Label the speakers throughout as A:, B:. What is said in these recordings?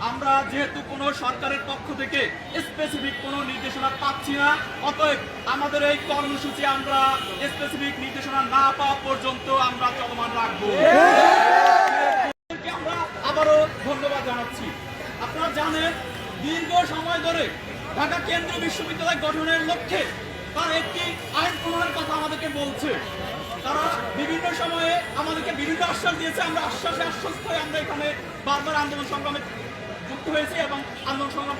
A: আমরা যেহেতু কোনো সরকারের পক্ষ থেকে স্পেসিফিক কোনো নির্দেশনা পাচ্ছি না, অতএব আমাদের এই কর্মসূচি আমরা স্পেসিফিক নির্দেশনা না পাওয়া পর্যন্ত আমরা চলমান রাখবো। আমরা আবারও ধন্যবাদ জানাচ্ছি। আপনারা জানেন, দীর্ঘ সময় ধরে ঢাকা কেন্দ্রীয় বিশ্ববিদ্যালয় গঠনের লক্ষ্যে তার একটি আইন প্রণয়নের কথা আমাদেরকে বলছে। তারা বিভিন্ন সময়ে আমাদেরকে বিভিন্ন আশ্বাস দিয়েছে। আমরা আশ্বাসে আশ্বস্ত হয়ে আমরা এখানে বারবার আন্দোলন সংগ্রামে যুক্ত হয়েছি এবং আন্দোলন সংগ্রাম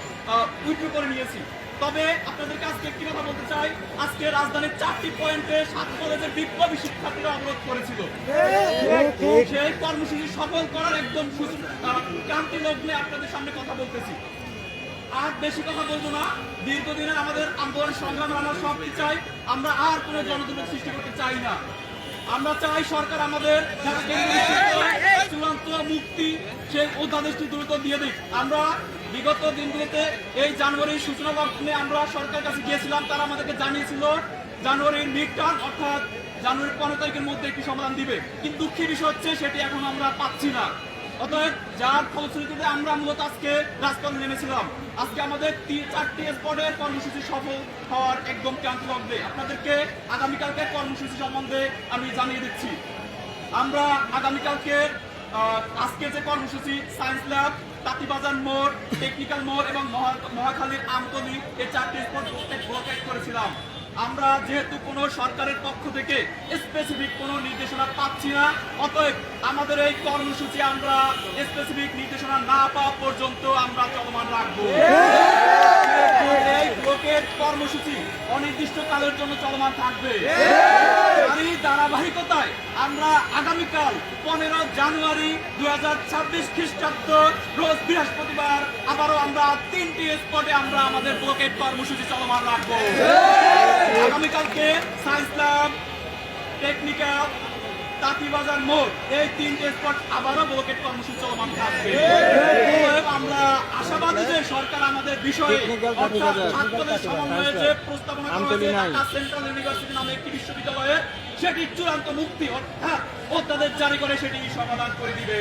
A: উইথড্র করে নিয়েছি। তবে আপনাদেরকে আজকে একটি কথা বলতে চাই, আজকে রাজধানীর 4টি পয়েন্টে 7 কলেজের বিপ্লবী শিক্ষার্থীরা অবরোধ করেছিল। সেই কর্মসূচি সফল করার একদম ক্রান্তি লগ্নে আপনাদের সামনে কথা বলতেছি। আর বেশি কথা বলবো না। দীর্ঘদিনের আমাদের আন্দোলন সংগ্রাম আমরা সবই চাই। আমরা আর কোনো জনদুর্ভোগ সৃষ্টি করতে চাই না। আমরা চাই সরকার আমাদের চূড়ান্ত মুক্তি সেই অধ্যাদেশটি দ্রুত দিয়ে দিক। আমরা বিগত দিনগুলোতে এই জানুয়ারির সূচনা লগ্নে আমরা সরকারের কাছে গিয়েছিলাম। তারা আমাদেরকে জানিয়েছিল জানুয়ারির মিড টার্ম অর্থাৎ জানুয়ারির 15 তারিখের মধ্যে একটি সমাধান দিবে, কিন্তু দুঃখের বিষয় হচ্ছে সেটি এখন আমরা পাচ্ছি না। অতএব যার ফলশ্রুতিতে আমরা মূলত আজকে রাজপথে নেমেছিলাম। আজকে আমাদের 4টি স্পটের কর্মসূচি সফল হওয়ার একদম ক্রান্তি লগ্নে। আপনাদেরকে আগামীকালকে কর্মসূচি সম্বন্ধে আমি জানিয়ে দিচ্ছি। আমরা আগামীকালকে আজকে যে কর্মসূচি সায়েন্স ল্যাব, তাঁতিবাজার মোড়, টেকনিক্যাল মোড় এবং মহাখালীর আমতলী এই 4টি স্পট ব্লকেট করেছিলাম। আমরা যেহেতু কোনো সরকারের পক্ষ থেকে স্পেসিফিক কোনো নির্দেশনা পাচ্ছি না, অতএব আমাদের এই কর্মসূচি আমরা স্পেসিফিক নির্দেশনা না পাওয়া পর্যন্ত আমরা চলমান রাখবো। এই ব্লকের কর্মসূচি অনির্দিষ্টকালের জন্য চলমান থাকবে। এই ধারাবাহিকতায় আমরা আগামীকাল 15 জানুয়ারি 2026 খ্রিস্টাব্দ রোজ বৃহস্পতিবার আবারও আমরা 3টি স্পটে আমরা আমাদের ব্লকেট কর্মসূচি চলমান রাখবো। আগামীকালকে সায়েন্স ল্যাব, টেকনিক্যাল, তাঁতিবাজার মোড় এই 3টে স্পট আবারও ব্লকেট কর্মসূচি চলমান থাকবে। আমরা আশাবাদী যে সরকার আমাদের বিষয়ে অর্থাৎ ছাত্রদের সমন্বয়ে যে প্রস্তাবনা করা হয়েছে ঢাকা সেন্ট্রাল ইউনিভার্সিটি নামে একটি বিশ্ববিদ্যালয়ে সেটি চূড়ান্ত মুক্তি অর্থাৎ অধ্যাদেশ জারি করে সেটি সমাধান করে দিবে।